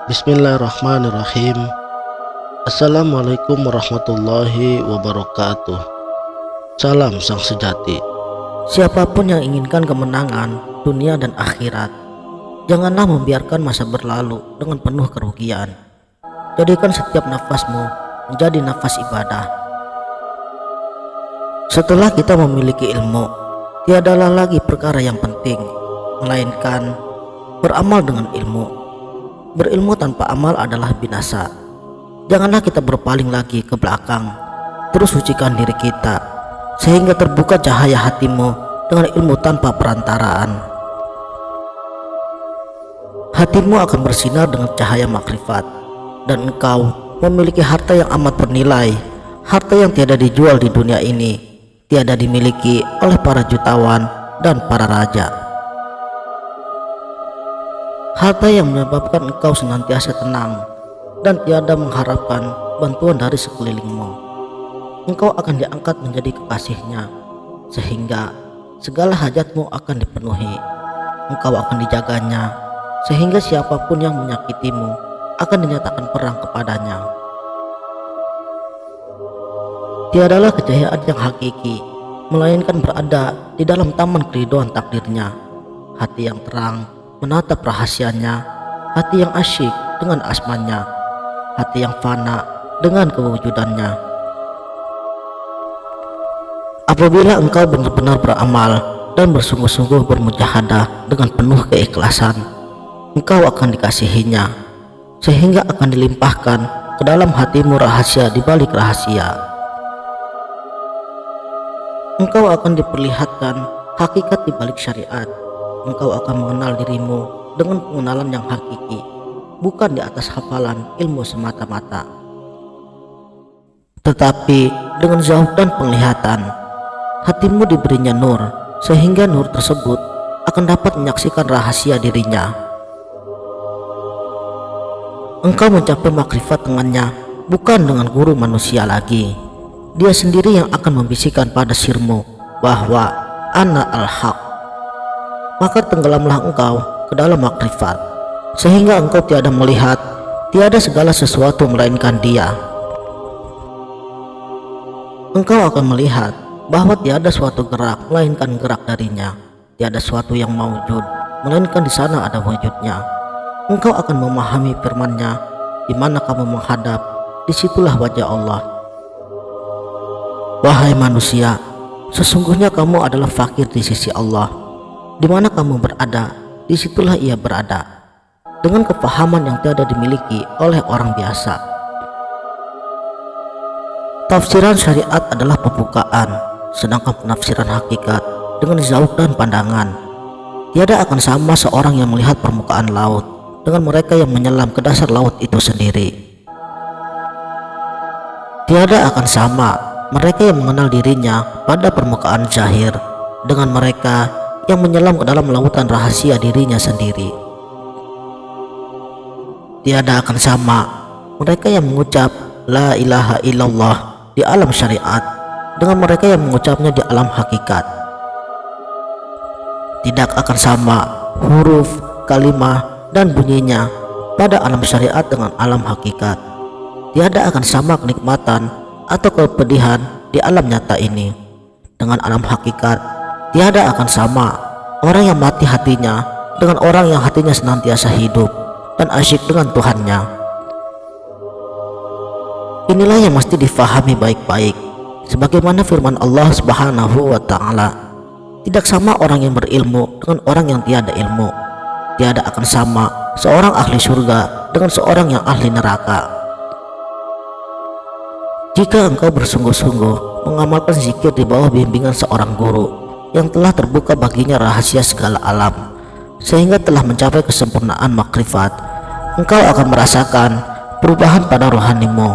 Bismillahirrahmanirrahim. Assalamualaikum warahmatullahi wabarakatuh. Salam sang sejati. Siapapun yang inginkan kemenangan dunia dan akhirat, janganlah membiarkan masa berlalu dengan penuh kerugian. Jadikan setiap nafasmu menjadi nafas ibadah. Setelah kita memiliki ilmu, tiadalah lagi perkara yang penting, melainkan beramal dengan ilmu. Berilmu tanpa amal adalah binasa. Janganlah kita berpaling lagi ke belakang. Terus sucikan diri kita, sehingga terbuka cahaya hatimu dengan ilmu tanpa perantaraan. Hatimu akan bersinar dengan cahaya makrifat, dan engkau memiliki harta yang amat bernilai, harta yang tiada dijual di dunia ini, tiada dimiliki oleh para jutawan dan para raja. Harta yang menyebabkan engkau senantiasa tenang dan tiada mengharapkan bantuan dari sekelilingmu. Engkau akan diangkat menjadi kekasihnya, sehingga segala hajatmu akan dipenuhi. Engkau akan dijaganya, sehingga siapapun yang menyakitimu akan dinyatakan perang kepadanya. Tiadalah kejayaan yang hakiki, melainkan berada di dalam taman keridhaan takdirnya. Hati yang terang menatap rahasianya, hati yang asyik dengan asmanya, hati yang fana dengan kewujudannya. Apabila engkau benar-benar beramal dan bersungguh-sungguh bermujahadah dengan penuh keikhlasan, engkau akan dikasihinya, sehingga akan dilimpahkan ke dalam hatimu rahasia di balik rahasia. Engkau akan diperlihatkan hakikat di balik syariat. Engkau akan mengenal dirimu dengan pengenalan yang hakiki, bukan di atas hafalan ilmu semata-mata, tetapi dengan zauq dan penglihatan. Hatimu diberinya nur, sehingga nur tersebut akan dapat menyaksikan rahasia dirinya. Engkau mencapai makrifat dengannya, bukan dengan guru manusia lagi. Dia sendiri yang akan membisikkan pada sirmu bahwa ana al-haq. Maka tenggelamlah engkau ke dalam makrifat, sehingga engkau tiada melihat tiada segala sesuatu melainkan Dia. Engkau akan melihat bahwa tiada suatu gerak melainkan gerak darinya, tiada suatu yang mawujud melainkan di sana ada wujudnya. Engkau akan memahami firman-Nya, di mana kamu menghadap, disitulah wajah Allah. Wahai manusia, sesungguhnya kamu adalah fakir di sisi Allah. Di mana kamu berada, disitulah Ia berada, dengan kefahaman yang tiada dimiliki oleh orang biasa. Tafsiran syariat adalah pembukaan, sedangkan penafsiran hakikat dengan zauq dan pandangan. Tiada akan sama seorang yang melihat permukaan laut dengan mereka yang menyelam ke dasar laut itu sendiri. Tiada akan sama mereka yang mengenal dirinya pada permukaan zahir dengan mereka yang menyelam ke dalam lautan rahasia dirinya sendiri. Tiada akan sama mereka yang mengucap la ilaha illallah di alam syariat dengan mereka yang mengucapnya di alam hakikat. Tidak akan sama huruf, kalimah, dan bunyinya pada alam syariat dengan alam hakikat. Tiada akan sama kenikmatan atau kepedihan di alam nyata ini dengan alam hakikat. Tiada akan sama orang yang mati hatinya dengan orang yang hatinya senantiasa hidup dan asyik dengan Tuhannya. Inilah yang mesti difahami baik-baik, sebagaimana firman Allah Subhanahu wa Ta'ala. Tidak sama orang yang berilmu dengan orang yang tiada ilmu. Tiada akan sama seorang ahli surga dengan seorang yang ahli neraka. Jika engkau bersungguh-sungguh mengamalkan zikir di bawah bimbingan seorang guru yang telah terbuka baginya rahasia segala alam, sehingga telah mencapai kesempurnaan makrifat, engkau akan merasakan perubahan pada rohanimu.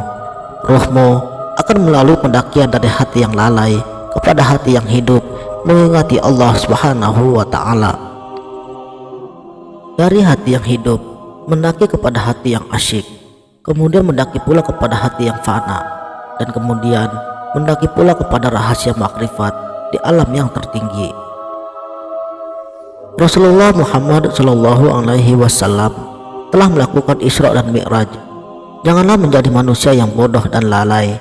Rohmu akan melalui pendakian dari hati yang lalai kepada hati yang hidup mengingati Allah Subhanahu wa Ta'ala. Dari hati yang hidup mendaki kepada hati yang asyik, kemudian mendaki pula kepada hati yang fana, dan kemudian mendaki pula kepada rahasia makrifat di alam yang tertinggi. Rasulullah Muhammad Shallallahu Alaihi Wasallam telah melakukan Isra dan Mi'raj. Janganlah menjadi manusia yang bodoh dan lalai.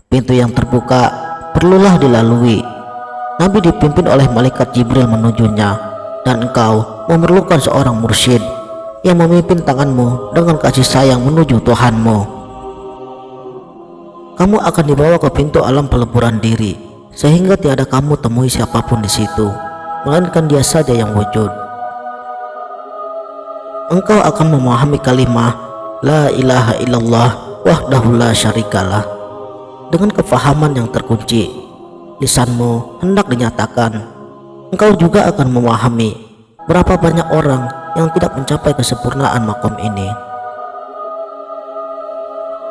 Pintu yang terbuka perlulah dilalui. Nabi dipimpin oleh malaikat Jibril menujunya, dan engkau memerlukan seorang mursyid yang memimpin tanganmu dengan kasih sayang menuju Tuhanmu. Kamu akan dibawa ke pintu alam peleburan diri, sehingga tiada kamu temui siapapun di situ, melainkan Dia saja yang wujud. Engkau akan memahami kalimat La ilaha illallah wahdahu la syarikalah dengan kefahaman yang terkunci. Lisanmu hendak dinyatakan. Engkau juga akan memahami berapa banyak orang yang tidak mencapai kesempurnaan makom ini.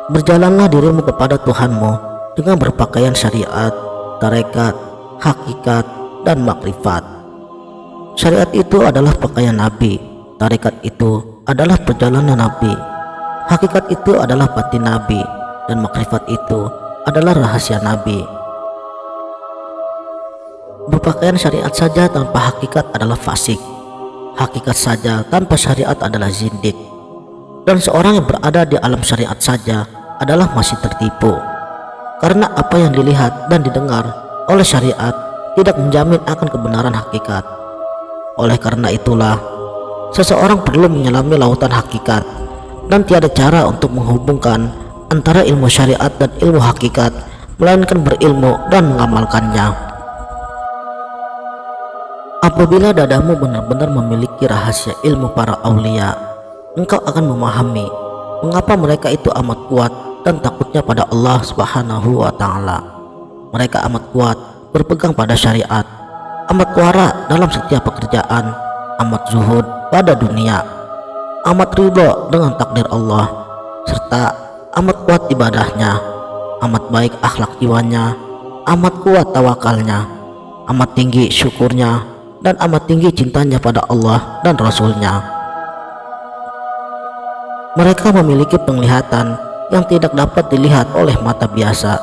Berjalanlah dirimu kepada Tuhanmu dengan berpakaian syariat, tarekat, hakikat, dan makrifat. Syariat itu adalah pakaian Nabi, tarekat itu adalah perjalanan Nabi, hakikat itu adalah batin Nabi, dan makrifat itu adalah rahasia Nabi. Berpakaian syariat saja tanpa hakikat adalah fasik. Hakikat saja tanpa syariat adalah zindik. Dan seorang yang berada di alam syariat saja adalah masih tertipu. Karena apa yang dilihat dan didengar oleh syariat tidak menjamin akan kebenaran hakikat. Oleh karena itulah, seseorang perlu menyelami lautan hakikat, dan tiada cara untuk menghubungkan antara ilmu syariat dan ilmu hakikat, melainkan berilmu dan mengamalkannya. Apabila dadamu benar-benar memiliki rahasia ilmu para aulia, engkau akan memahami mengapa mereka itu amat kuat dan takutnya pada Allah Subhanahu wa Ta'ala. Mereka amat kuat berpegang pada syariat, amat wara dalam setiap pekerjaan, amat zuhud pada dunia, amat ridho dengan takdir Allah, serta amat kuat ibadahnya, amat baik akhlak jiwanya, amat kuat tawakalnya, amat tinggi syukurnya, dan amat tinggi cintanya pada Allah dan Rasulnya. Mereka memiliki penglihatan yang tidak dapat dilihat oleh mata biasa.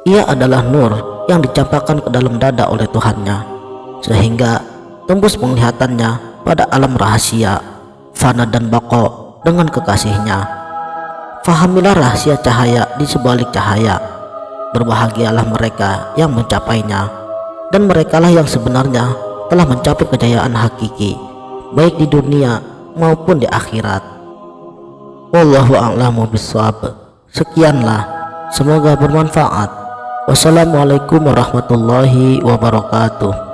Ia adalah nur yang dicampakkan ke dalam dada oleh Tuhannya, sehingga tembus penglihatannya pada alam rahasia, fana dan baqo dengan kekasihnya. Fahamilah rahasia cahaya di sebalik cahaya. Berbahagialah mereka yang mencapainya, dan merekalah yang sebenarnya telah mencapai kejayaan hakiki, baik di dunia maupun di akhirat. Wallahu a'lamu bishawab. Sekianlah, semoga bermanfaat. Wassalamualaikum warahmatullahi wabarakatuh.